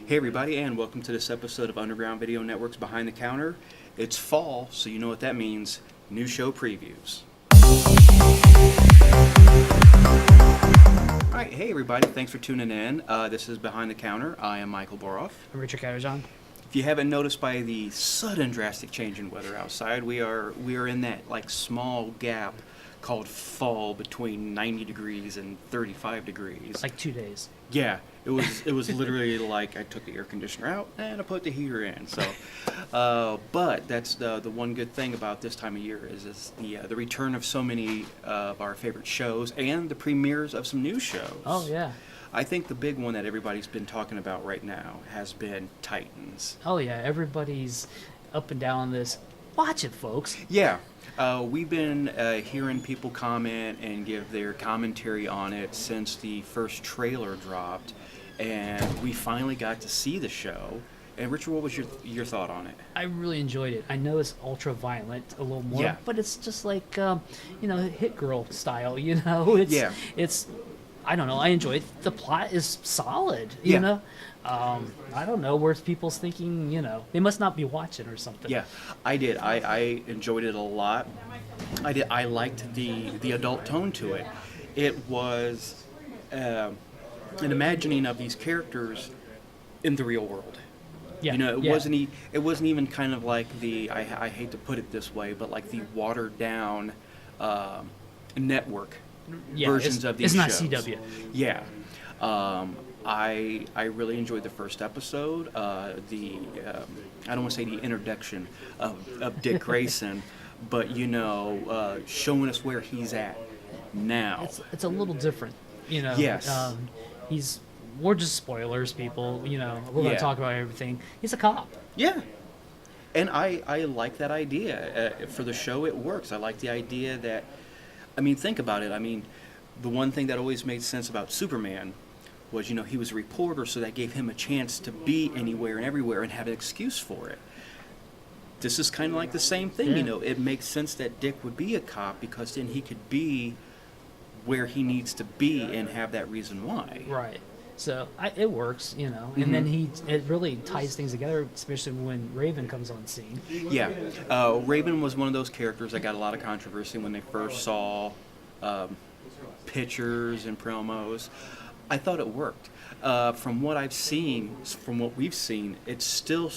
Hey everybody, and welcome to this episode of Underground Video Network's Behind the Counter. It's fall, so you know what that means. New show previews. Alright, hey everybody, thanks for tuning in. This is Behind the Counter. I am Michael Boroff. I'm Richard Catterjohn. If you haven't noticed by the sudden drastic change in weather outside, we are in that small gap called fall between 90 degrees and 35 degrees. Like 2 days. Yeah, it was literally like I took the air conditioner out and I put the heater in. So, but that's the one good thing about this time of year is the return of so many of our favorite shows and the premieres of some new shows. Oh yeah. I think the big one that everybody's been talking about right now has been Titans. Oh yeah, everybody's up and down this. Watch it, folks. Yeah. We've been hearing people comment and give their commentary on it since the first trailer dropped, and we finally got to see the show. And Richard, what was your thought on it? I really enjoyed it. I know it's ultra violent a little more, Yeah. but it's just like Hit Girl style. It's I don't know. I enjoy it. The plot is solid. You know. I don't know where people's thinking. They must not be watching or something. Yeah, I did. I enjoyed it a lot. I did. I liked the adult tone to it. It was an imagining of these characters in the real world. Yeah. It wasn't even kind of like I hate to put it this way, but like the watered down network versions of these shows. It's not CW. Yeah. I really enjoyed the first episode. I don't want to say the introduction of Dick Grayson, but showing us where he's at now. It's a little different. Yes. We're just spoilers, people. We're going to talk about everything. He's a cop. Yeah. And I like that idea. For the show, it works. I like the idea that, think about it. The one thing that always made sense about Superman was, he was a reporter, so that gave him a chance to be anywhere and everywhere and have an excuse for it. This is kind of like the same thing, Yeah. It makes sense that Dick would be a cop because then he could be where he needs to be and have that reason why. Right. So it works, Mm-hmm. and then it really ties things together, especially when Raven comes on scene. Yeah. Raven was one of those characters that got a lot of controversy when they first saw pictures and promos. I thought it worked. From what we've seen, it's still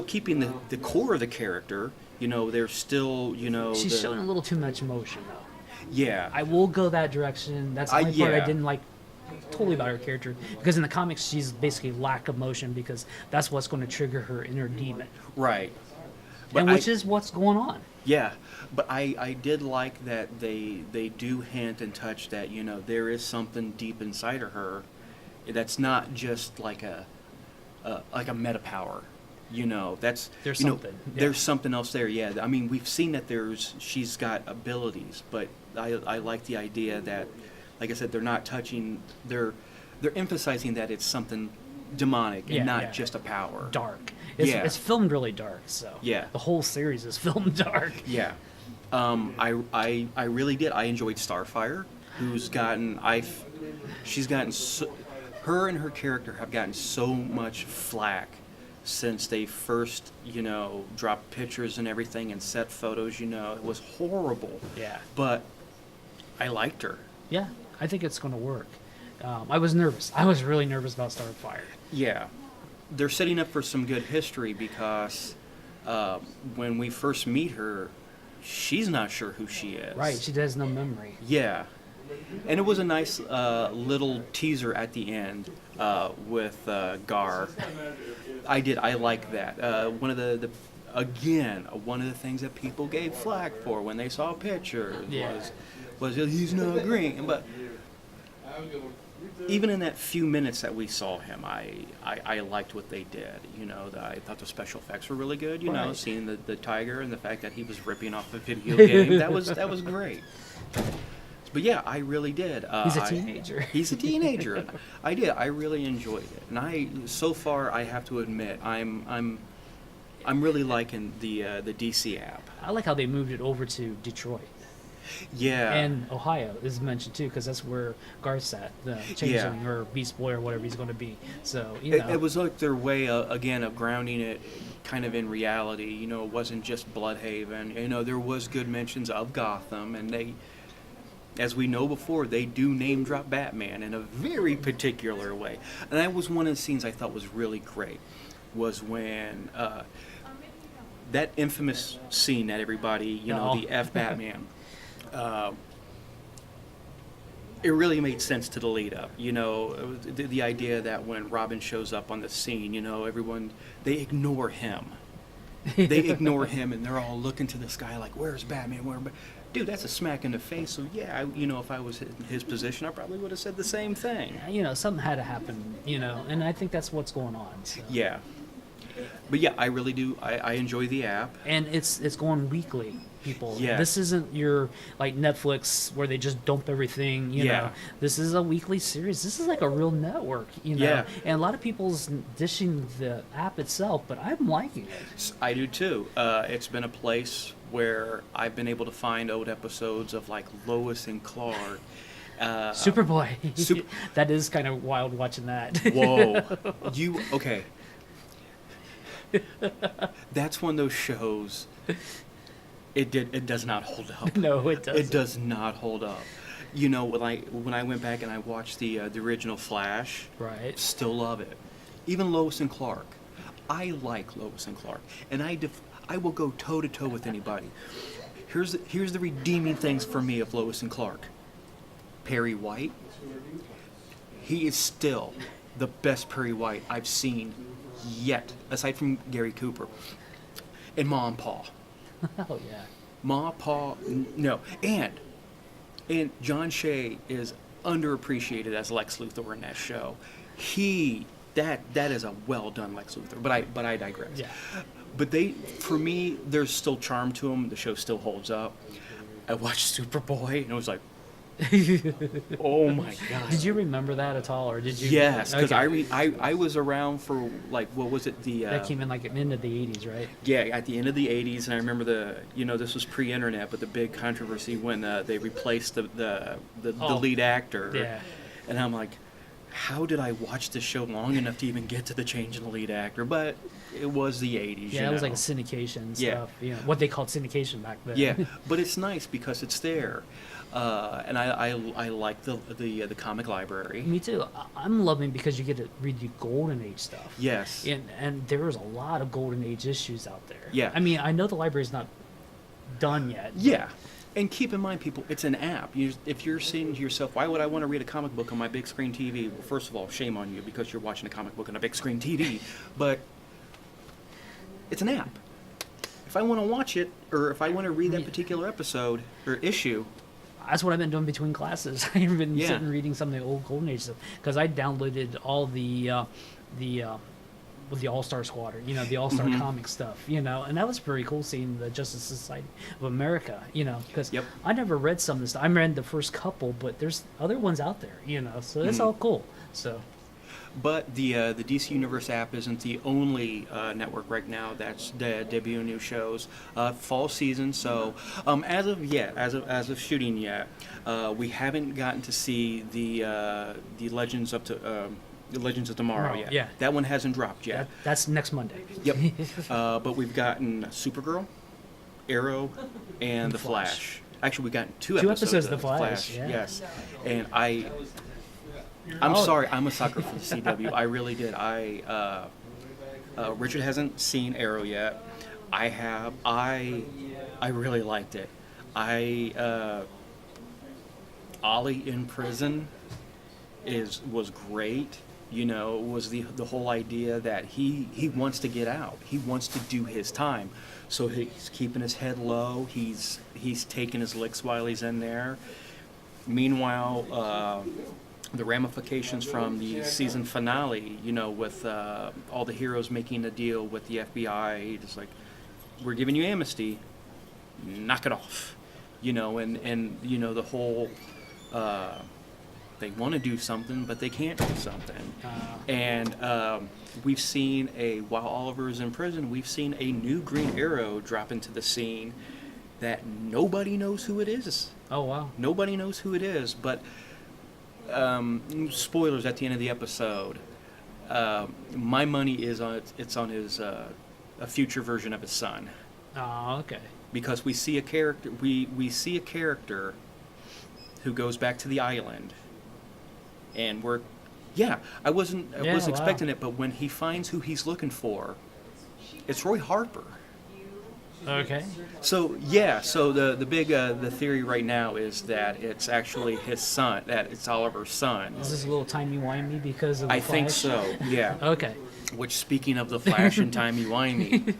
keeping the core of the character. There's still, She's showing a little too much emotion, though. Yeah. I will go that direction. That's the only part I didn't like totally about her character, because in the comics she's basically lack of emotion because that's what's going to trigger her inner demon. Right. Which is what's going on. Yeah, but I did like that they do hint and touch that, there is something deep inside of her that's not just like a meta power. There's something. There's something else there. Yeah, we've seen that she's got abilities, but I like the idea that, like I said, they're not touching. They're emphasizing that it's something demonic and not just a power. Dark. It's filmed really dark. So yeah, the whole series is filmed dark. Yeah, I really did. I enjoyed Starfire, her and her character have gotten so much flack since they first, dropped pictures and everything and set photos. It was horrible. Yeah. But I liked her. Yeah, I think it's going to work. I was nervous. I was really nervous about Starfire. Yeah. They're setting up for some good history because when we first meet her, she's not sure who she is. Right, she has no memory. Yeah. And it was a nice little teaser at the end with Gar. I like that. One of the things that people gave flack for when they saw pictures was he's not green. But even in that few minutes that we saw him, I liked what they did. I thought the special effects were really good. Seeing the tiger and the fact that he was ripping off a video game, that was great. But yeah, I really did. He's a teenager. He's a teenager. I did. I really enjoyed it, and so far I have to admit I'm really liking the DC app. I like how they moved it over to Detroit. Yeah. And Ohio is mentioned too, because that's where Garth's at, the Changeling Yeah. or Beast Boy or whatever he's going to be. So It was like their way, again, of grounding it kind of in reality. You know, it wasn't just Bloodhaven. You know, there was good mentions of Gotham, and they, as we know before, they do name drop Batman in a very particular way. And that was one of the scenes I thought was really great, was when that infamous scene that everybody, the F Batman. It really made sense to the lead up. You know, the idea that when Robin shows up on the scene, everyone, they ignore him. They ignore him, and they're all looking to the sky like, where's Batman? Dude, that's a smack in the face. So, yeah, if I was in his position, I probably would have said the same thing. Something had to happen, and I think that's what's going on. So. Yeah. But, yeah, I really do. I enjoy the app. And it's going weekly. People. Yes. This isn't your like Netflix where they just dump everything, you know. This is a weekly series. This is like a real network, Yeah. And a lot of people's dishing the app itself, but I'm liking it. I do too. It's been a place where I've been able to find old episodes of like Lois and Clark. Superboy. That is kind of wild watching that. Whoa. Okay. That's one of those shows. It does not hold up. No, it doesn't. It does not hold up. When I went back and I watched the original Flash, right? Still love it. Even Lois and Clark, I like Lois and Clark, and I will go toe to toe with anybody. Here's the redeeming things for me of Lois and Clark. Perry White, he is still the best Perry White I've seen yet, aside from Gary Cooper, and Ma and Pa. Oh yeah. Ma, Pa, no, and John Shea is underappreciated as Lex Luthor in that show. That is a well done Lex Luthor. But I digress. Yeah. But for me, there's still charm to him. The show still holds up. I watched Superboy and it was like, oh my god! Did you remember that at all, or did you? Yes, because okay. I was around for like, what was it, that came in like at the end of the '80s, right? Yeah, at the end of the '80s, and I remember this was pre-internet, but the big controversy when they replaced the lead actor. Yeah. And I'm like, how did I watch this show long enough to even get to the change in the lead actor? But it was the '80s. Yeah, it was like a syndication stuff. Yeah, what they called syndication back then. Yeah, but it's nice because it's there. And I like the comic library. Me too. I'm loving because you get to read the Golden Age stuff. Yes. And there's a lot of Golden Age issues out there. Yeah. I mean, I know the library's not done yet. Yeah. And keep in mind, people, it's an app. If you're saying to yourself, why would I want to read a comic book on my big screen TV? Well, first of all, shame on you because you're watching a comic book on a big screen TV. But it's an app. If I want to watch it, or if I want to read that particular episode or issue, that's what I've been doing between classes. I've been sitting reading some of the old Golden Age stuff because I downloaded all the All-Star Squadron, the All-Star comic stuff, and that was pretty cool seeing the Justice Society of America, because I never read some of this stuff. I read the first couple, but there's other ones out there, so it's all cool. So. But the DC Universe app isn't the only network right now that's debuting new shows. Fall season, so as of shooting yet, we haven't gotten to see the Legends of Tomorrow yet. Yeah. That one hasn't dropped yet. That's next Monday. Yep. But we've gotten Supergirl, Arrow, and The Flash. Actually, we got two episodes of The Flash. Yeah. Yes, and I'm sorry, I'm a sucker for the CW. I really did. Richard hasn't seen Arrow yet. I have. I really liked it. Ollie in prison was great. Was the whole idea that he wants to get out. He wants to do his time. So he's keeping his head low. He's taking his licks while he's in there. Meanwhile, the ramifications from the season finale, with all the heroes making a deal with the FBI, just like, we're giving you amnesty, knock it off, and the whole, they want to do something, but they can't do something. And we've seen while Oliver is in prison, we've seen a new Green Arrow drop into the scene, that nobody knows who it is. Oh, wow. Nobody knows who it is, but spoilers at the end of the episode. My money is on it's on his a future version of his son. Oh, okay. Because we see a character we see a character who goes back to the island, and I wasn't expecting it, but when he finds who he's looking for, it's Roy Harper. Okay. So the big the theory right now is that it's actually his son, that it's Oliver's son. Is this a little timey-wimey because of the I Flash? think so, yeah. Okay. Which, speaking of the Flash and timey-wimey,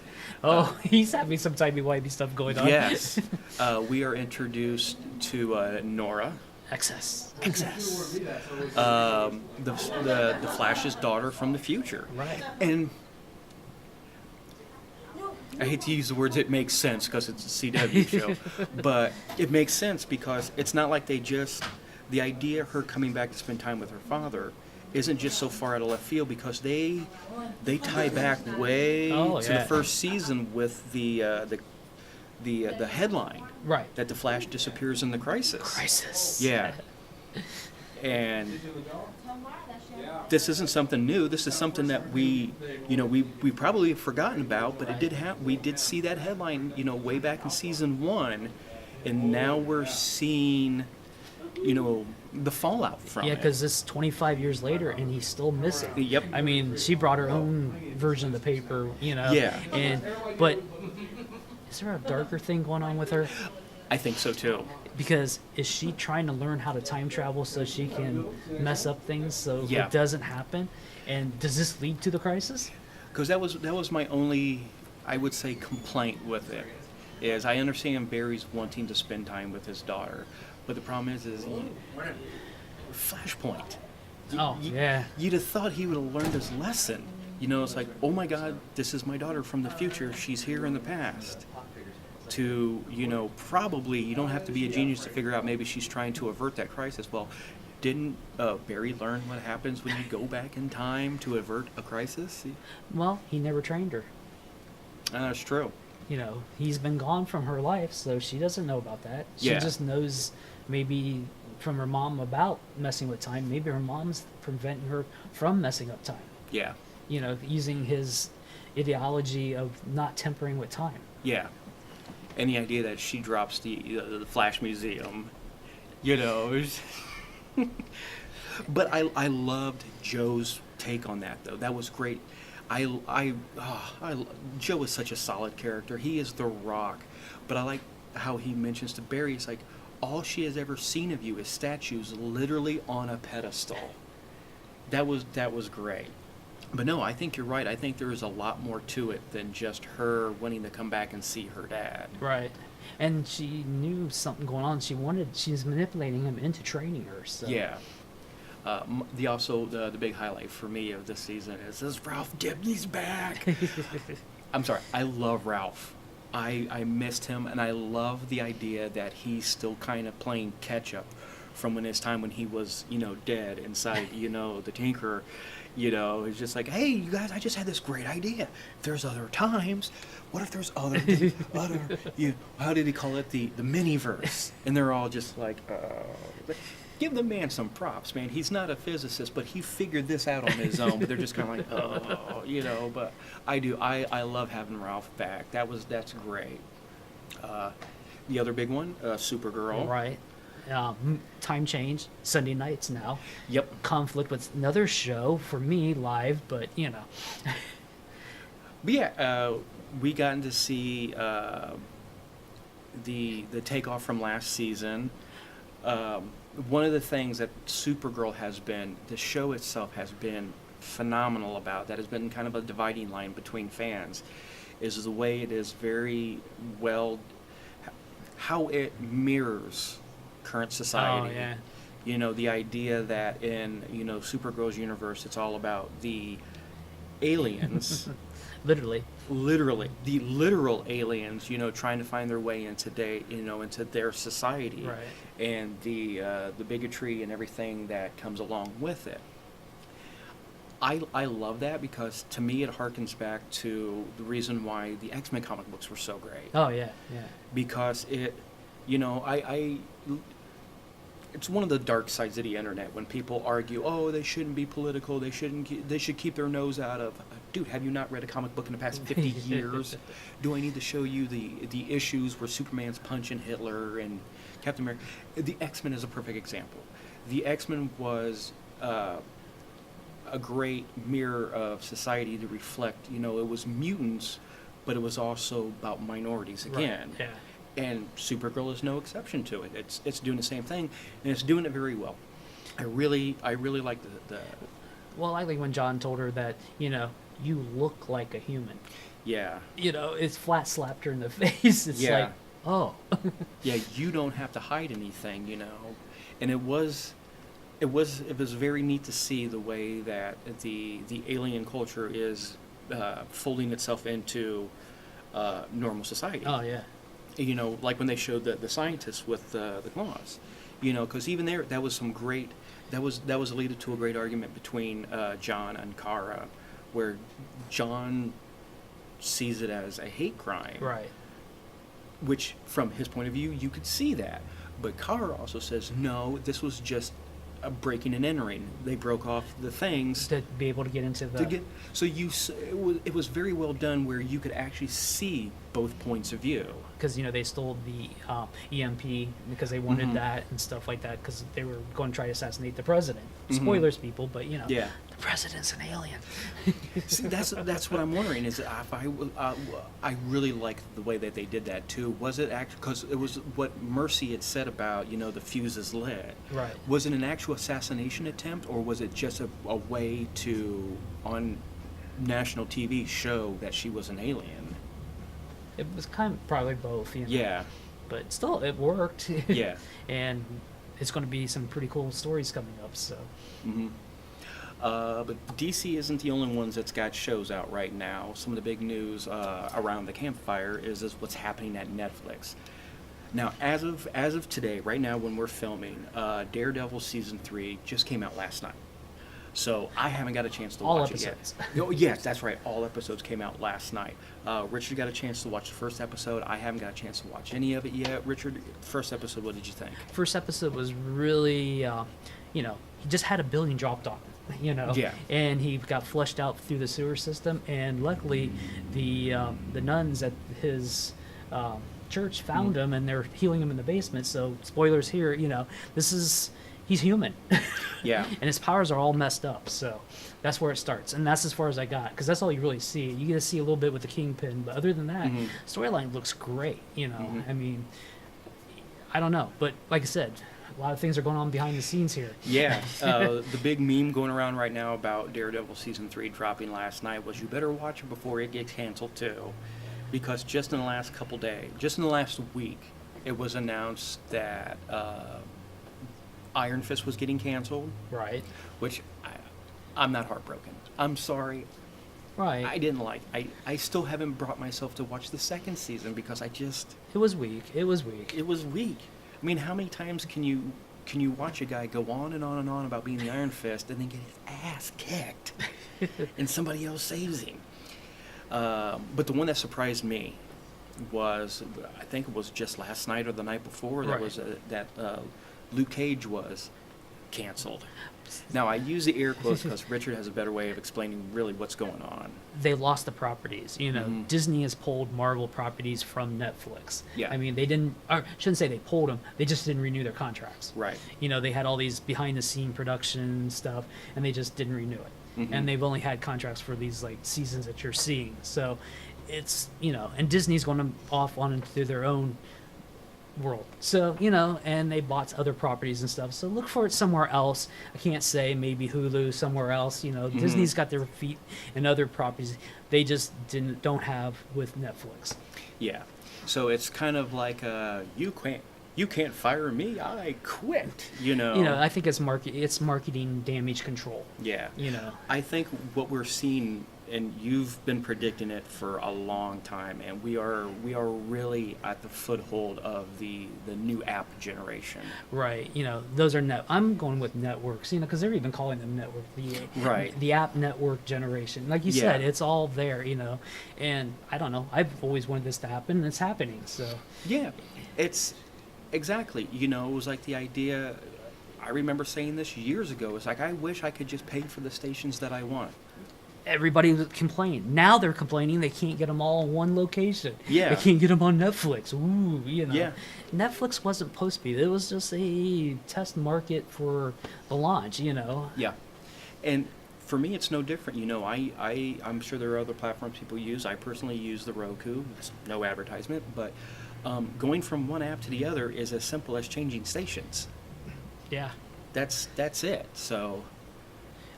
he's having some timey-wimey stuff going on. yes, we are introduced to Nora. Excess. The Flash's daughter from the future. Right. And I hate to use the words "it makes sense" because it's a CW show, but it makes sense because it's not like the idea of her coming back to spend time with her father isn't just so far out of left field, because they tie back way to the first season with the headline, right, that the Flash disappears in the Crisis. Yeah. And this isn't something new. This is something that we probably have forgotten about, but we did see that headline, way back in season 1, and now we're seeing, the fallout from it. Yeah, because it's 25 years later, and he's still missing. Yep. I mean, she brought her own version of the paper, Yeah. But is there a darker thing going on with her? I think so too. Because is she trying to learn how to time travel so she can mess up things so it doesn't happen? And does this lead to the Crisis? Because that was my only, I would say, complaint with it. Is I understand Barry's wanting to spend time with his daughter, but the problem is Flashpoint. You'd have thought he would have learned his lesson. It's like, oh my God, this is my daughter from the future. She's here in the past. To, probably, you don't have to be a genius to figure out maybe she's trying to avert that crisis. Well, didn't Barry learn what happens when you go back in time to avert a crisis? Well, he never trained her. That's true. He's been gone from her life, so she doesn't know about that. She just knows maybe from her mom about messing with time. Maybe her mom's preventing her from messing up time. Yeah. Using his ideology of not tempering with time. Yeah. And the idea that she drops the Flash Museum, But I loved Joe's take on that, though. That was great. Joe is such a solid character. He is the Rock. But I like how he mentions to Barry, it's like, all she has ever seen of you is statues literally on a pedestal. That was great. But no, I think you're right. I think there is a lot more to it than just her wanting to come back and see her dad. Right. And she knew something going on. She was manipulating him into training her. So. Yeah. The big highlight for me of this season is Ralph Dibny's back. I'm sorry. I love Ralph. I missed him, and I love the idea that he's still kind of playing catch-up from his time when he was, dead inside, the Tinkerer. It's just like, hey, you guys, I just had this great idea. If there's other times, what if there's other, how did he call it? The miniverse. And they're all just like, give the man some props, man. He's not a physicist, but he figured this out on his own. But they're just kind of like, but I love having Ralph back. That's great. The other big one, Supergirl. Right. Time change, Sunday nights now. Yep. Conflict with another show for me live, but But yeah, we gotten to see the takeoff from last season. One of the things that Supergirl the show itself has been phenomenal about, that has been kind of a dividing line between fans, is the way it is very well, how it mirrors current society. Oh, yeah. The idea that in, Supergirl's universe, it's all about the aliens. Literally, the literal aliens, trying to find their way into into their society, right. And the bigotry and everything that comes along with it. I love that because to me it harkens back to the reason why the X-Men comic books were so great. Oh yeah, yeah. Because it, you know, it's one of the dark sides of the internet when people argue, oh, they shouldn't be political, they should keep their nose out of. Dude, have you not read a comic book in the past 50 years? Do I need to show you the issues where Superman's punching Hitler and Captain America? The X-Men is a perfect example. The X-Men was a great mirror of society to reflect. You know, it was mutants, but it was also about minorities again. Right. Yeah. And Supergirl is no exception to it. It's doing the same thing, and it's doing it very well. I really like the. Well, I like when John told her that, you know, you look like a human. Yeah. You know, it's flat slapped her in the face. It's like, oh. Yeah, you don't have to hide anything, you know. And it was very neat to see the way that the alien culture is folding itself into normal society. Oh yeah. You know, like when they showed the scientists with the claws, you know, because even there, that was some great, that was alluded to a great argument between John and Kara, where John sees it as a hate crime, Right. which from his point of view, you could see that, but Kara also says, no, this was just a breaking and entering. They broke off the things To be able to get into the. so it was very well done where you could actually see both points of view. Because, you know, they stole the EMP because they wanted that and stuff like that because they were going to try to assassinate the president. Spoilers, people, but, you know, Yeah. the president's an alien. See, that's what I'm wondering is if I really liked the way that they did that too. Was it actually because it was what Mercy had said about, you know, the fuse is lit? Right. Was it an actual assassination attempt, or was it just a way to on national TV show that she was an alien? It was kind of probably both, you know. Yeah. But still, it worked. Yeah. And it's going to be some pretty cool stories coming up, so. Mm-hmm. But DC isn't the only ones that's got shows out right now. Some of the big news around the campfire is what's happening at Netflix. Now, as of today, right now when we're filming, Daredevil season 3 just came out last night. So I haven't got a chance to All watch episodes. it yet. Oh, yes, that's right. All episodes came out last night. Richard got a chance to watch the first episode. I haven't got a chance to watch any of it yet. Richard, first episode, what did you think? First episode was really, you know, he just had a building dropped on him, you know. Yeah. And he got flushed out through the sewer system, and luckily the nuns at his church found him, and they're healing him in the basement. So spoilers here, you know, he's human. Yeah. And his powers are all messed up, so that's where it starts. And that's as far as I got, because that's all you really see. You get to see a little bit with the Kingpin, but other than that, storyline looks great, you know. I mean, I don't know. But like I said, a lot of things are going on behind the scenes here. Yeah. The big meme going around right now about Daredevil season 3 dropping last night was you better watch it before it gets canceled too. Because just in the last couple days, just in the last week, it was announced that Iron Fist was getting canceled. Right. Which I'm not heartbroken. I'm sorry. Right. I didn't like. I still haven't brought myself to watch the second season because I just. It was weak. It was weak. It was weak. I mean, how many times can you watch a guy go on and on and on about being the Iron Fist and then get his ass kicked, and somebody else saves him? But the one that surprised me was, I think it was just last night or the night before, that was that Luke Cage was canceled. Now, I use the air quotes because Richard has a better way of explaining really what's going on. They lost the properties. You know, Disney has pulled Marvel properties from Netflix. Yeah. I mean, they didn't, or shouldn't say they pulled them, they just didn't renew their contracts. Right. You know, they had all these behind-the-scene production stuff, and they just didn't renew it. And they've only had contracts for these, like, seasons that you're seeing. So it's, you know, and Disney's going off on into their own world. So, you know, and they bought other properties and stuff. So look for it somewhere else. I can't say maybe Hulu, somewhere else. You know, Disney's got their feet in other properties they just don't have with Netflix. Yeah. So it's kind of like you can't fire me, I quit, you know. You know, I think it's marketing damage control. Yeah. You know. I think what we're seeing and you've been predicting it for a long time, and we are really at the foothold of the new app generation. Right. Those are I'm going with networks. Because they're even calling them network. The app network generation. Like you said, it's all there. And I don't know. I've always wanted this to happen, and it's happening. So yeah, it's exactly. It was like the idea. I remember saying this years ago. It's like, I wish I could just pay for the stations that I want. Everybody complained. Now they're complaining they can't get them all in one location. Yeah. They can't get them on Netflix. Ooh, Yeah. Netflix wasn't supposed to be. It was just a test market for the launch, Yeah. And for me, it's no different. I'm sure there are other platforms people use. I personally use the Roku. It's no advertisement. But going from one app to the other is as simple as changing stations. Yeah. That's it. So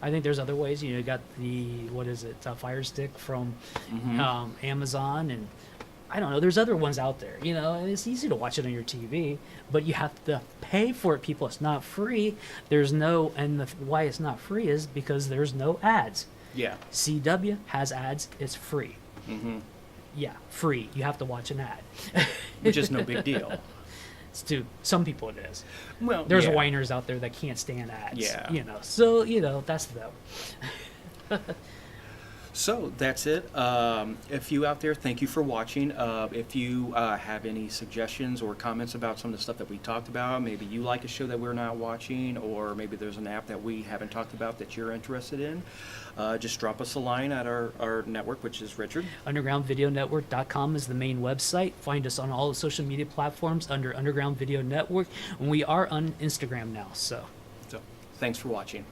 I think there's other ways. You got the Fire Stick from Amazon, and I don't know. There's other ones out there. And it's easy to watch it on your TV, but you have to pay for it. People, it's not free. Why it's not free is because there's no ads. Yeah. CW has ads. It's free. Mm-hmm. Yeah, free. You have to watch an ad, which is no big deal. To some people it is. Well, there's whiners out there that can't stand ads. Yeah. So that's them. So that's it. If you out there, thank you for watching. If you have any suggestions or comments about some of the stuff that we talked about, maybe you like a show that we're not watching, or maybe there's an app that we haven't talked about that you're interested in, just drop us a line at our network, which is Richard. UndergroundVideoNetwork.com is the main website. Find us on all the social media platforms under Underground Video Network, and we are on Instagram now. So thanks for watching.